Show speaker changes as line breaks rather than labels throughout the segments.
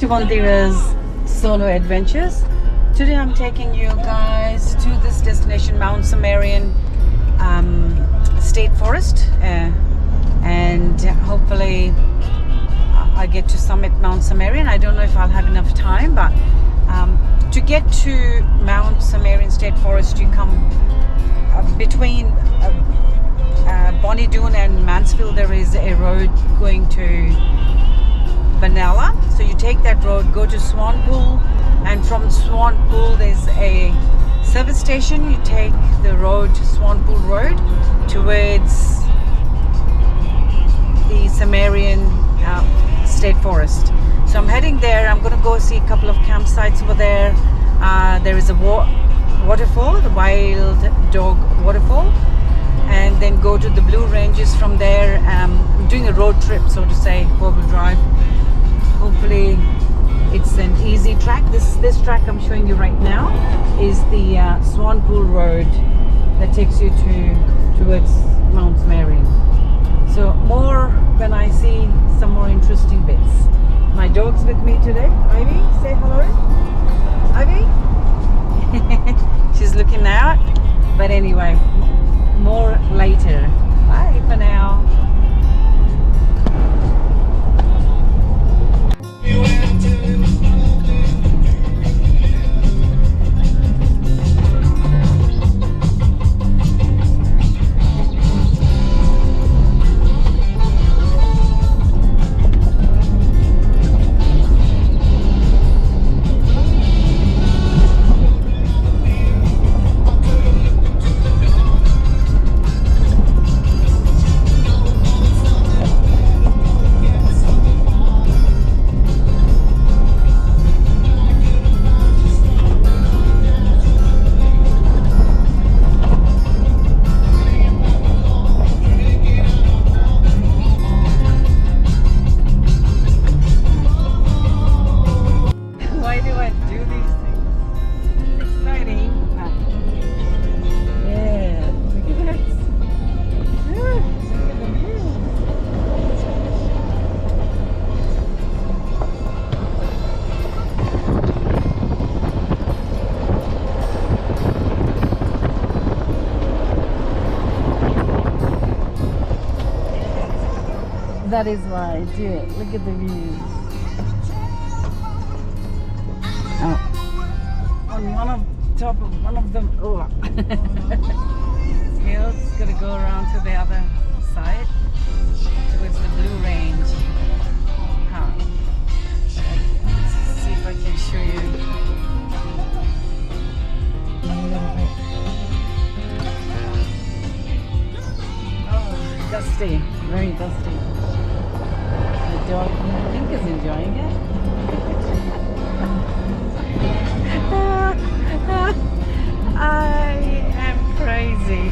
to Vandira's solo adventures. Today I'm taking you guys to this destination, Mount Sumerian State Forest, and hopefully I get to summit Mount Sumerian. I don't know if I'll have enough time, but to get to Mount Sumerian State Forest, you come between Bonnie Doon and Mansfield. There is a road going to Benalla, so you take that road, go to Swanpool, and from Swanpool there's a service station. You take the road to Swanpool Road towards the Sumerian State Forest. So I'm heading there. I'm going to go see a couple of campsites over there. There is a waterfall, the Wild Dog Waterfall, and then go to the Blue Ranges from there. I'm doing a road trip, so to say, four-wheel drive. Hopefully it's an easy track. This track I'm showing you right now is the Swanpool Road that takes you towards Mount Sumerian. So more when I see some more interesting bits. My dog's with me today. Ivy, say hello. Ivy? She's looking out. But anyway, more later. Bye for now. That is why I do it. Look at the views. Oh. On top of one of them, hills, gonna go around to the other side towards the Blue Range. Let's see if I can show you. Oh, dusty, very dusty. The dog, I think, is enjoying it. I am crazy.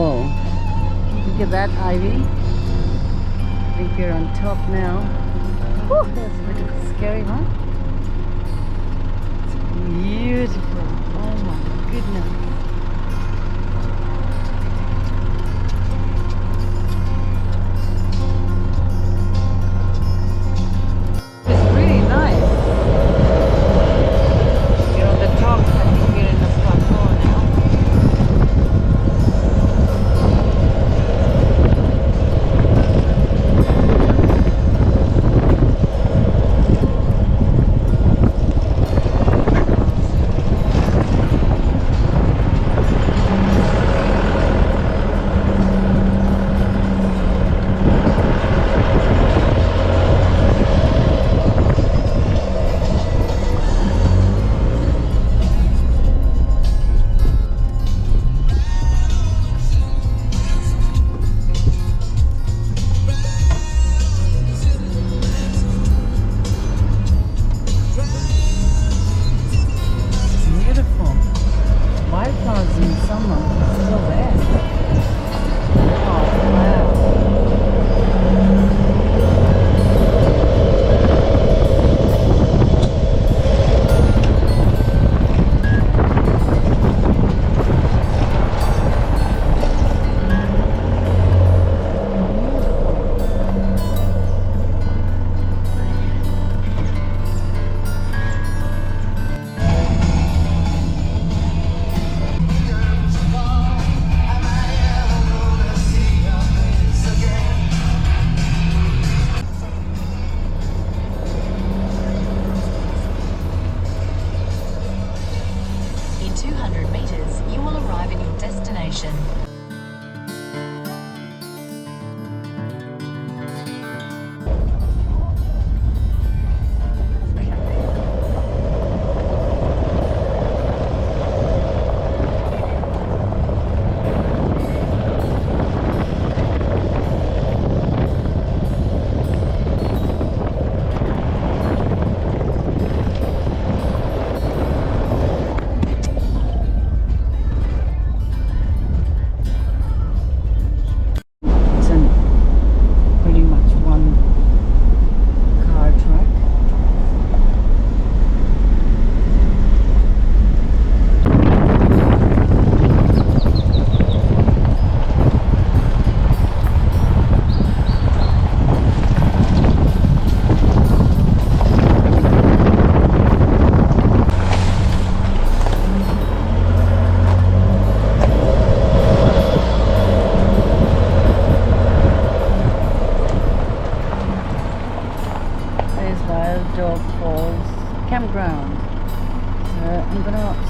Whoa. Look at that ivy. I think we're on top now. Whew, that's a bit scary, huh? It's beautiful. Oh my goodness.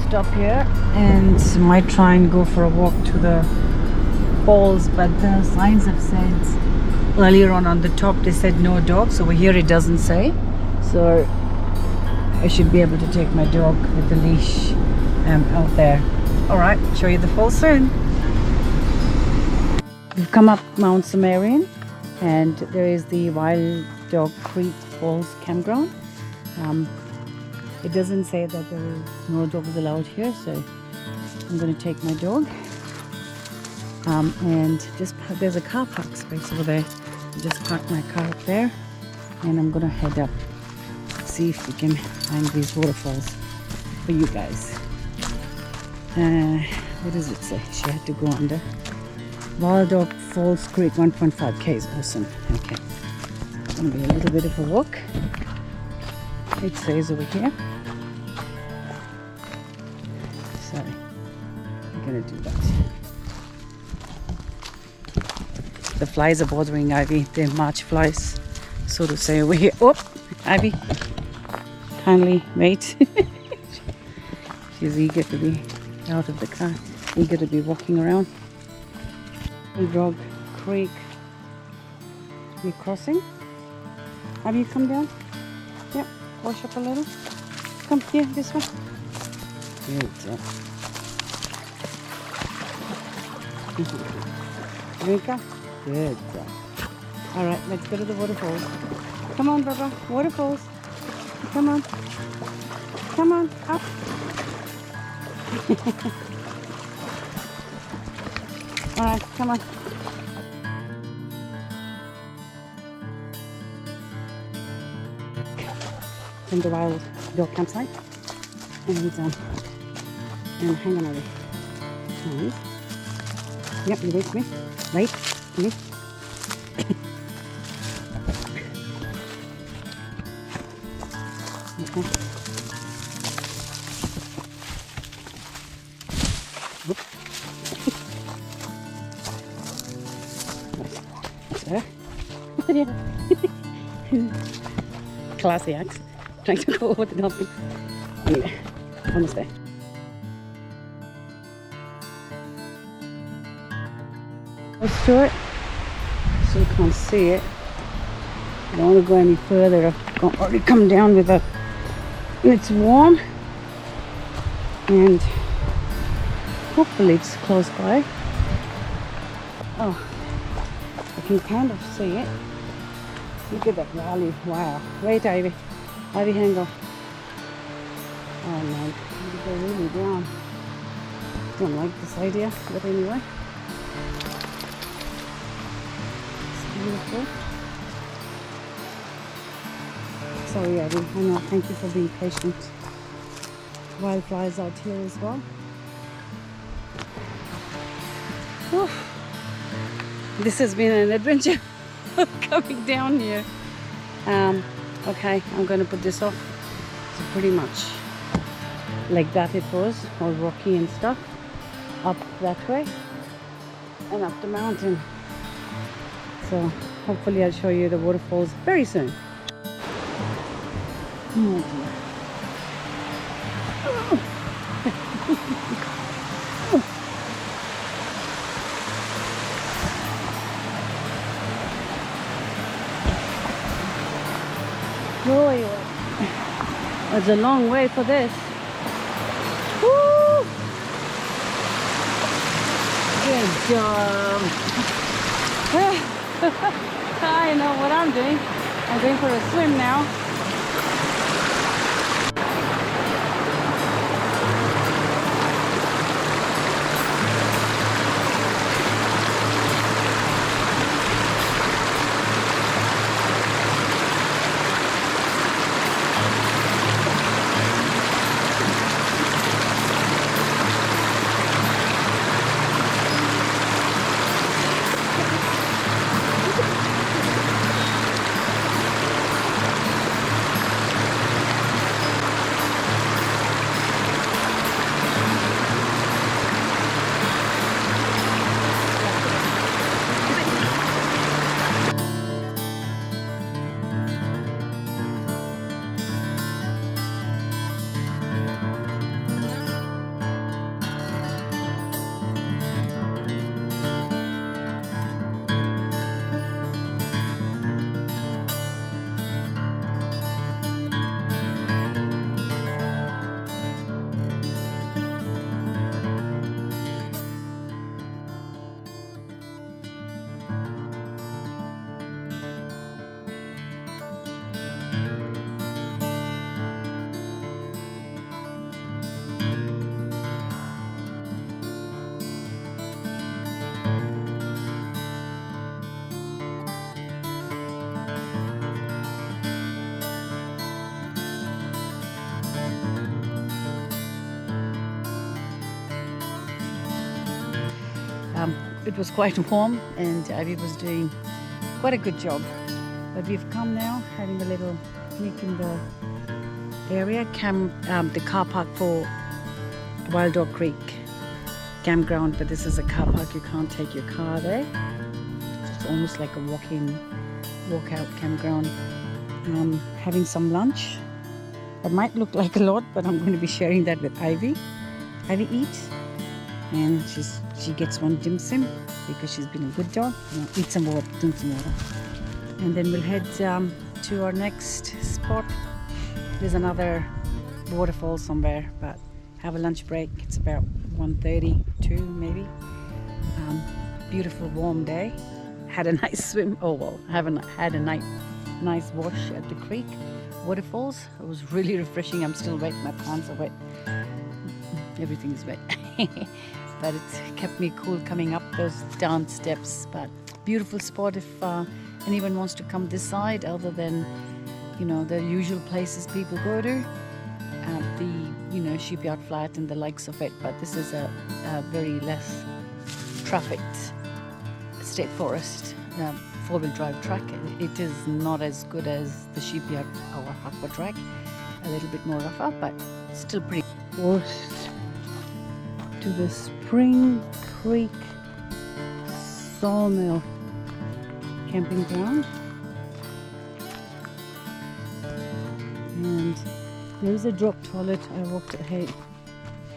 Stop here and might try and go for a walk to the falls, but the signs have said earlier on the top they said no dogs. Over here it doesn't say, so I should be able to take my dog with the leash out there. Alright, show you the falls soon. We've come up Mount Sumerian and there is the Wild Dog Creek Falls campground. It doesn't say that there is no dogs allowed here, so I'm going to take my dog. And there's a car park space over there. Just park my car up there, and I'm going to head up, see if we can find these waterfalls for you guys. What does it say? She had to go under. Wild Dog Falls Creek 1.5 K is awesome. Okay, it's going to be a little bit of a walk. It says over here. So I'm gonna do that. The flies are bothering Ivy. They're March flies, so to say over here. Oh, Ivy, kindly wait. She's eager to be out of the car, eager to be walking around. Dog Creek. We're crossing. Have you come down? Yep. Wash up a little. Come here, this way. Good job. Rinka? Good job. Alright, let's go to the waterfalls. Come on, Baba. Waterfalls. Come on. Come on, up. Alright, come on. From the wild dog campsite. And hang on a minute. Yep, you wait for me. Wait for me. Okay. Whoop. Classy axe. Trying to go over the dolphin. Anyway, almost there. Close to it, so you can't see it. I don't want to go any further. I've already come down with it. And it's warm. And hopefully it's close by. Oh, I can kind of see it. Look at that valley. Wow. Wait, Ivy. Ivy, hang on. Oh no, you go really down. Don't like this idea, but anyway. It's beautiful. Sorry, Ivy. I know. Thank you for being patient. Wildflowers out here as well. Whew. This has been an adventure coming down here. Okay, I'm going to put this off. So pretty much like that it was, all rocky and stuff. Up that way and up the mountain. So hopefully I'll show you the waterfalls very soon. Oh dear. It's a long way for this. Woo! Good job. I know what I'm doing. I'm going for a swim now. It was quite warm and Ivy was doing quite a good job. But we've come now, having a little picnic in the area, the car park for Wild Dog Creek campground. But this is a car park, you can't take your car there. It's almost like a walk-out campground. Having some lunch. It might look like a lot, but I'm going to be sharing that with Ivy. Ivy eats. And she gets one dim sum because she's been a good dog. Eat some water, drink some water. And then we'll head to our next spot. There's another waterfall somewhere, but have a lunch break. It's about 1:32 maybe. Beautiful warm day. Had a nice swim. Oh well, had a nice wash at the creek waterfalls. It was really refreshing. I'm still wet. My pants are wet. Everything is wet. but it kept me cool coming up those down steps. But beautiful spot if anyone wants to come this side, other than the usual places people go to, the Shipyard Flat and the likes of it. But this is a very less trafficked state forest, four-wheel drive track. It is not as good as the Shipyard or Aqua track, a little bit more rougher, but still pretty. Forced to the Spring Creek Sawmill camping ground, and there is a drop toilet. I walked ahead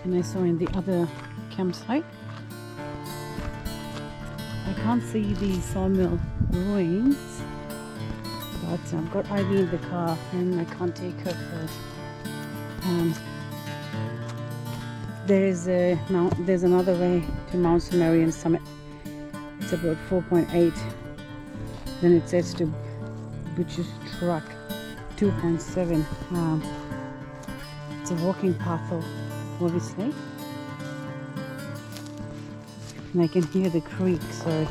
and I saw in the other campsite. I can't see the Sawmill ruins, but I've got Ivy in the car and I can't take her first. There's another way to Mount Samaria Summit. It's about 4.8. Then it says to Butcher's Truck 2.7. It's a walking path, obviously. And I can hear the creek, so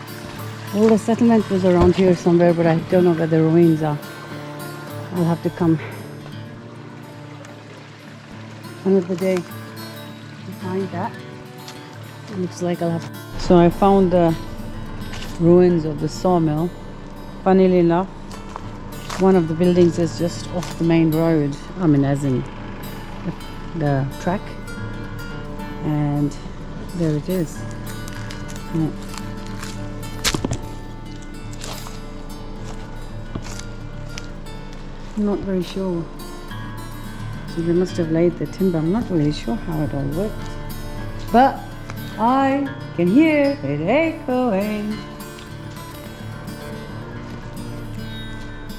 all the settlement was around here somewhere, but I don't know where the ruins are. I'll have to come another day to find that. It looks like I'll have. So I found the ruins of the sawmill. Funnily enough, one of the buildings is just off the main road. I mean, as in the track, and there it is. Yeah. I'm not very sure. So they must have laid the timber. I'm not really sure how it all works, but I can hear it echoing.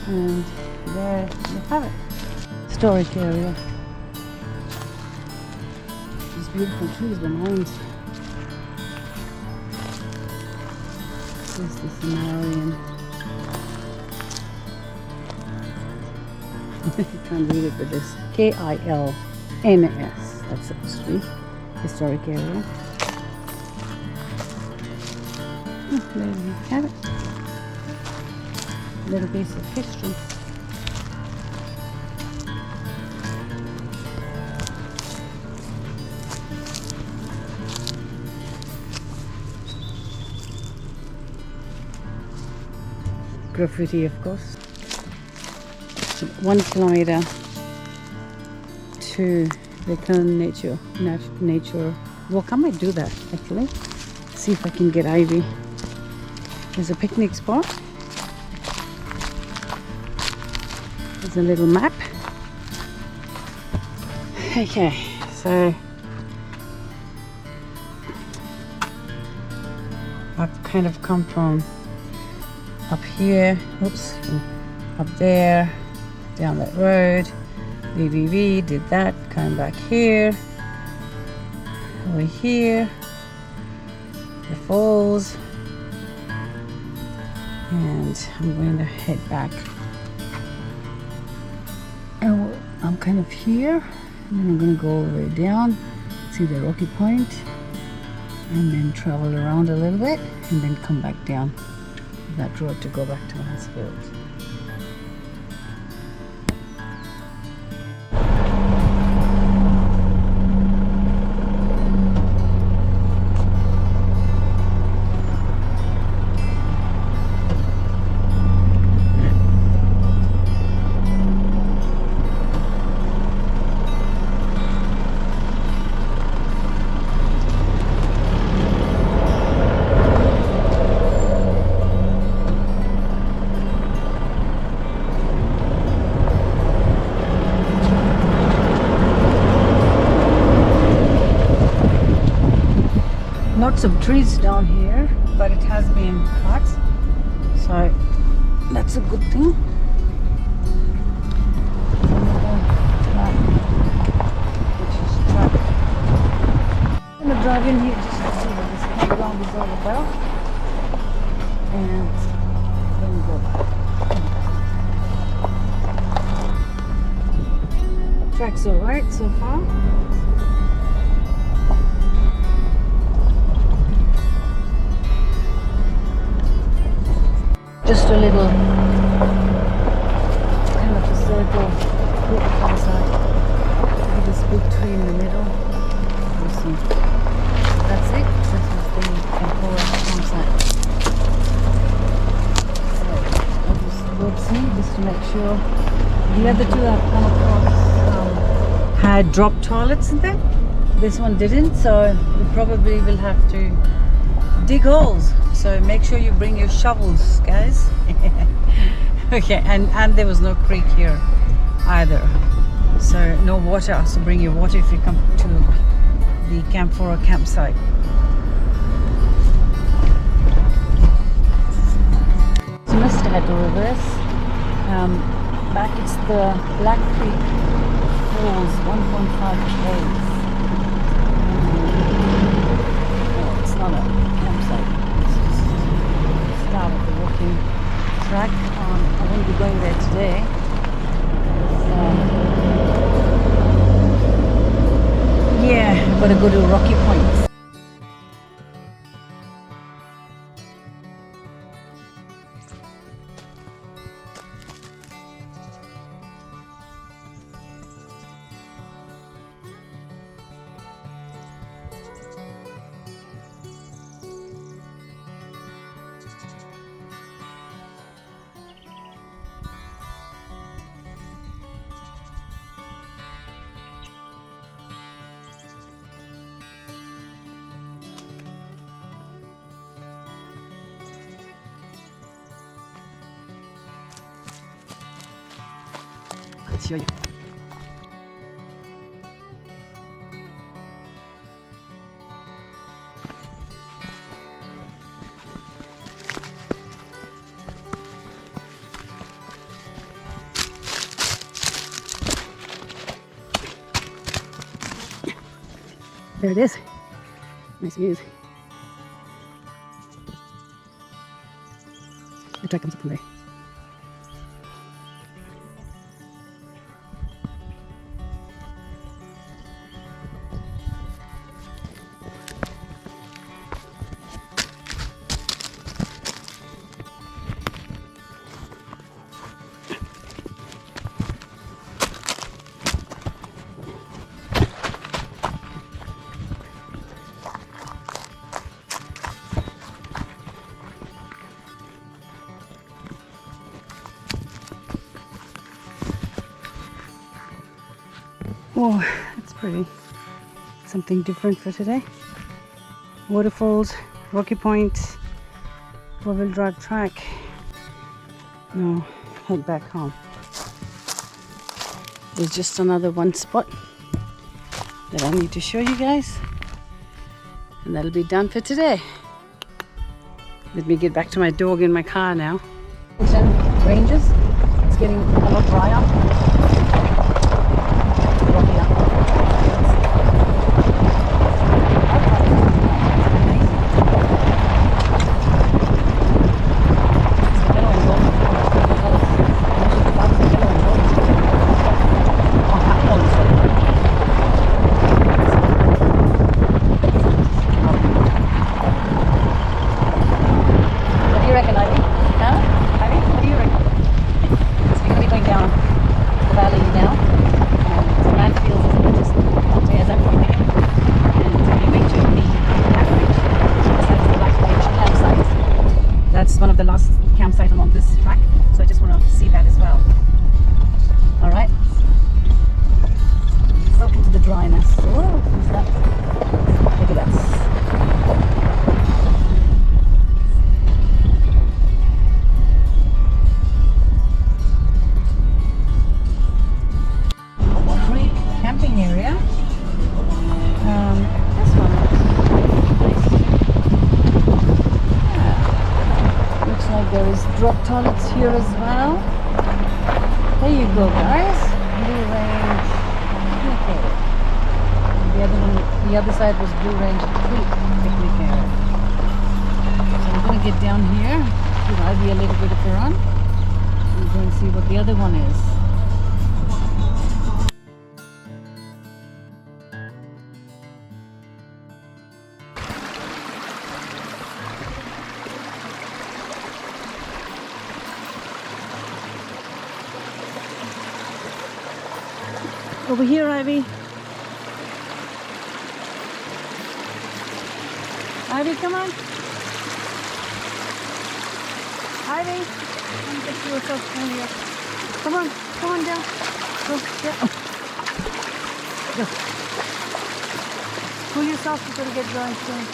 And there you have it. Storage area. These beautiful trees behind. This is the Samarian. I can't read it with this. Kilns. That's supposed to be historic area. Oh, there you have it. Little piece of history. Graffiti, of course. 1 kilometer to the kiln nature walk. I might do that actually. See if I can get Ivy. There's a picnic spot. There's a little map. Okay, so I've kind of come from up here, oops, up there, down that road, VVV, did that, came back here, over here, the falls, and I'm going to head back. And I'm kind of here, and then I'm going to go all the way down, see the rocky point, and then travel around a little bit, and then come back down that road to go back to Mansfield. Lots of trees down here, but it has been cut, so that's a good thing. I'm gonna drive in here just to see what this campground is all about, and then go back. Track's alright so far. Just a little kind of a circle. It is big tree in the middle. Awesome. That's it. This is the Tempura campsite. So I'll just look see just to make sure. The other two I've come across had drop toilets in them. This one didn't, so we probably will have to dig holes. So make sure you bring your shovels, guys. Okay, and there was no creek here either, so no water. So bring your water if you come to the Camphora campsite. So must head to reverse. Back it's the Black Creek Falls, 1.5 km. It's not a campsite. It's just the start of the walking track. I won't be going there today. Yeah, I've got to go to Rocky Point. Let's show you. There it is. Nice views. The track comes up from there. Oh, that's pretty. Something different for today. Waterfalls, Rocky Point, 4-wheel drive track. Now head back home. There's just another one spot that I need to show you guys, and that'll be done for today. Let me get back to my dog in my car now. Ranges. It's getting a lot drier. One of the last campsites along this track, so I just want to see that as well. All right, welcome to the dryness. Oh, what's that? Look at that. Creek camping area. This one. Like there is drop toilets here as well. There you go, guys. Blue Range. Okay. The other side was Blue Range Creek picnic area. So I'm going to get down here, give Ivy a little bit of a run, and go and see what the other one is. Over here, Ivy. Ivy, come on. Ivy, come get yourself down here. Come on down. Go, yeah. Go. Pull yourself, you're gonna get dry soon.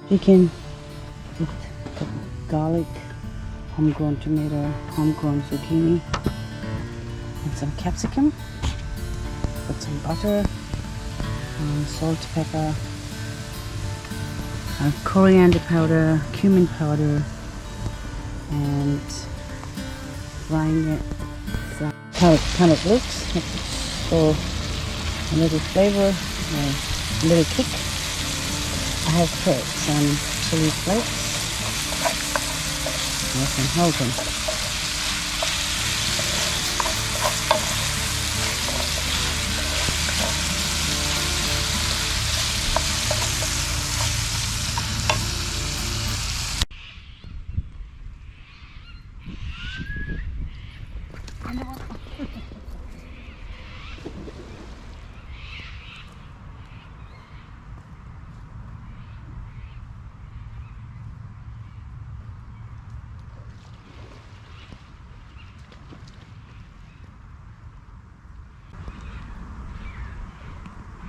You can put garlic, homegrown tomato, homegrown zucchini, and some capsicum. Put some butter, salt, pepper, coriander powder, cumin powder, and frying it. How it looks. So a little flavor, a little kick. I have put some chili flakes. I can hold them.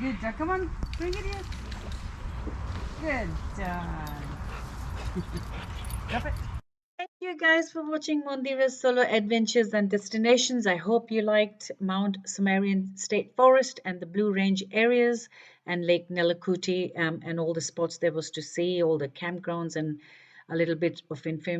Good job. Come on, bring it here. Good job. Drop it. Thank you guys for watching Mondira's solo adventures and destinations. I hope you liked Mount Sumerian State Forest and the Blue Range areas and Lake Nallacootie and all the spots there was to see, all the campgrounds and a little bit of information.